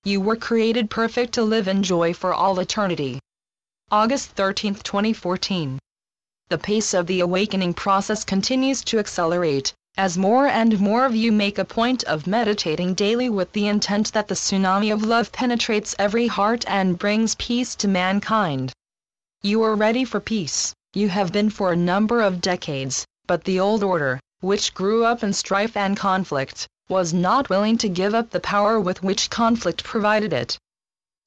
You were created perfect to live in joy for all eternity. August 13, 2014. The pace of the awakening process continues to accelerate, as more and more of you make a point of meditating daily with the intent that the tsunami of love penetrates every heart and brings peace to mankind. You are ready for peace. You have been for a number of decades, but the old order, which grew up in strife and conflict, was not willing to give up the power with which conflict provided it.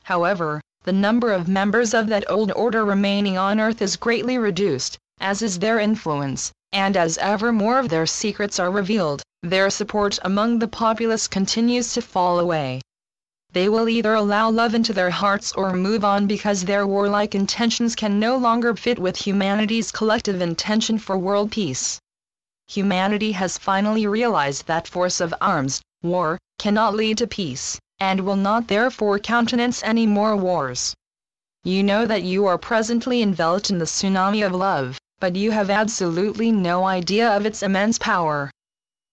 However, the number of members of that old order remaining on earth is greatly reduced, as is their influence, and as ever more of their secrets are revealed, their support among the populace continues to fall away. They will either allow love into their hearts or move on because their warlike intentions can no longer fit with humanity's collective intention for world peace. Humanity has finally realized that force of arms, war, cannot lead to peace, and will not therefore countenance any more wars. You know that you are presently enveloped in the tsunami of love, but you have absolutely no idea of its immense power.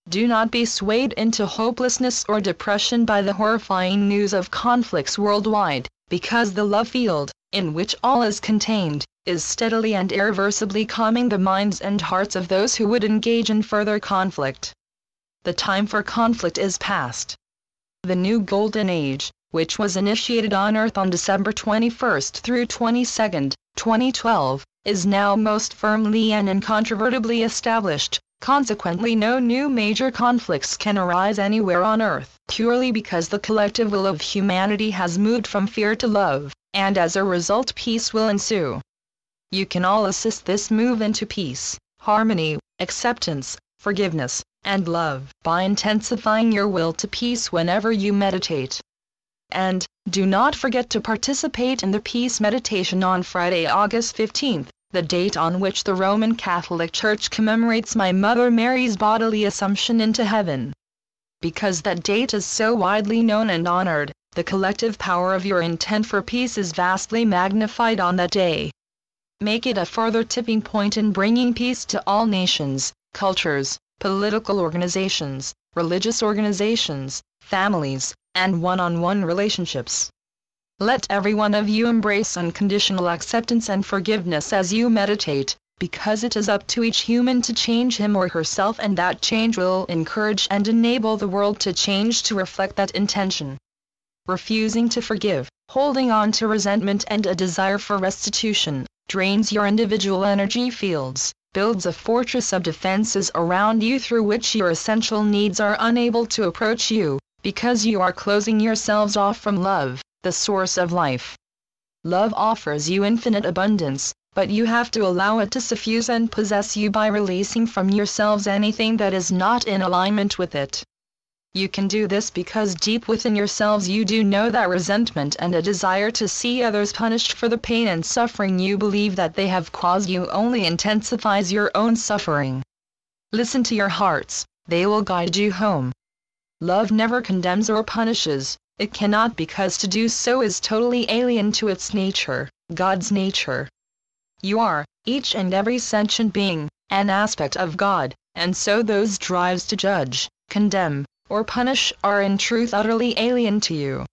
Do not be swayed into hopelessness or depression by the horrifying news of conflicts worldwide, because the love field, in which all is contained, is steadily and irreversibly calming the minds and hearts of those who would engage in further conflict. The time for conflict is past. The new Golden Age, which was initiated on Earth on December 21 through 22, 2012, is now most firmly and incontrovertibly established. Consequently, no new major conflicts can arise anywhere on Earth, purely because the collective will of humanity has moved from fear to love, and as a result peace will ensue. You can all assist this move into peace, harmony, acceptance, forgiveness, and love by intensifying your will to peace whenever you meditate. And, do not forget to participate in the peace meditation on Friday, August 15th. The date on which the Roman Catholic Church commemorates my Mother Mary's bodily assumption into heaven. Because that date is so widely known and honored, the collective power of your intent for peace is vastly magnified on that day. Make it a further tipping point in bringing peace to all nations, cultures, political organizations, religious organizations, families, and one-on-one relationships. Let every one of you embrace unconditional acceptance and forgiveness as you meditate, because it is up to each human to change him or herself, and that change will encourage and enable the world to change to reflect that intention. Refusing to forgive, holding on to resentment and a desire for restitution, drains your individual energy fields, builds a fortress of defenses around you through which your essential needs are unable to approach you, because you are closing yourselves off from love, the source of life. Love offers you infinite abundance, but you have to allow it to suffuse and possess you by releasing from yourselves anything that is not in alignment with it. You can do this because deep within yourselves you do know that resentment and a desire to see others punished for the pain and suffering you believe that they have caused you only intensifies your own suffering. Listen to your hearts, they will guide you home. Love never condemns or punishes. It cannot, because to do so is totally alien to its nature, God's nature. You are, each and every sentient being, an aspect of God, and so those drives to judge, condemn, or punish are in truth utterly alien to you.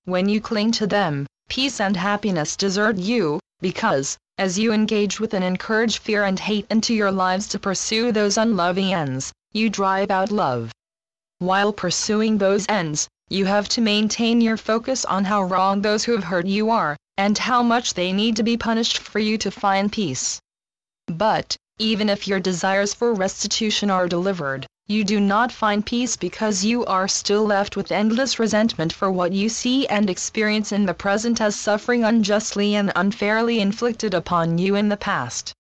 When you cling to them, peace and happiness desert you, because, as you engage with and encourage fear and hate into your lives to pursue those unloving ends, you drive out love. While pursuing those ends, you have to maintain your focus on how wrong those who have hurt you are, and how much they need to be punished for you to find peace. But, even if your desires for restitution are delivered, you do not find peace because you are still left with endless resentment for what you see and experience in the present as suffering unjustly and unfairly inflicted upon you in the past.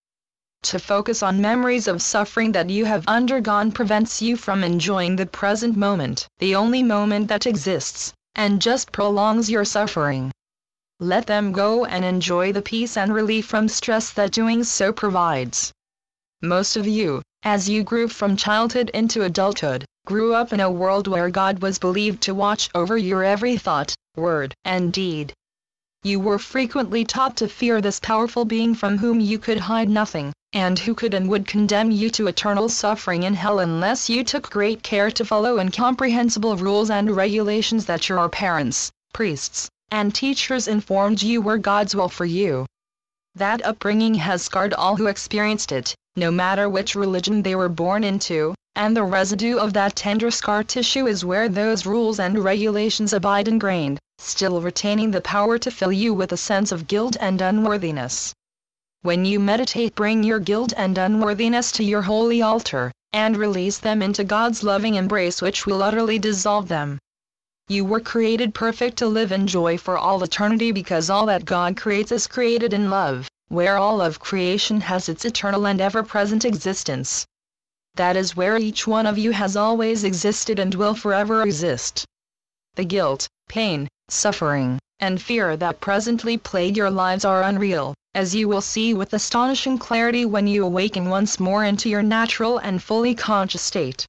To focus on memories of suffering that you have undergone prevents you from enjoying the present moment, the only moment that exists, and just prolongs your suffering. Let them go and enjoy the peace and relief from stress that doing so provides. Most of you, as you grew from childhood into adulthood, grew up in a world where God was believed to watch over your every thought, word, and deed. You were frequently taught to fear this powerful being from whom you could hide nothing, and who could and would condemn you to eternal suffering in hell unless you took great care to follow incomprehensible rules and regulations that your parents, priests, and teachers informed you were God's will for you. That upbringing has scarred all who experienced it, no matter which religion they were born into, and the residue of that tender scar tissue is where those rules and regulations abide ingrained, still retaining the power to fill you with a sense of guilt and unworthiness. When you meditate, bring your guilt and unworthiness to your holy altar, and release them into God's loving embrace, which will utterly dissolve them. You were created perfect to live in joy for all eternity, because all that God creates is created in love, where all of creation has its eternal and ever-present existence. That is where each one of you has always existed and will forever exist. The guilt, pain, suffering, and fear that presently plague your lives are unreal, as you will see with astonishing clarity when you awaken once more into your natural and fully conscious state.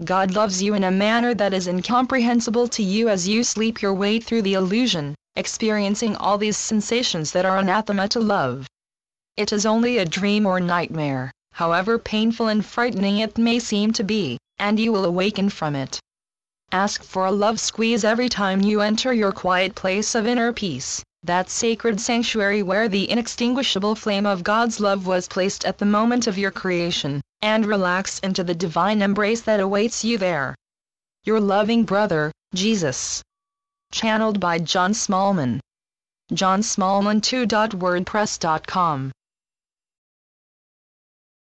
God loves you in a manner that is incomprehensible to you as you sleep your way through the illusion, experiencing all these sensations that are anathema to love. It is only a dream or nightmare, however painful and frightening it may seem to be, and you will awaken from it. Ask for a love squeeze every time you enter your quiet place of inner peace, that sacred sanctuary where the inextinguishable flame of God's love was placed at the moment of your creation, and relax into the divine embrace that awaits you there. Your loving brother, Jesus. Channeled by John Smallman. johnsmallman2.wordpress.com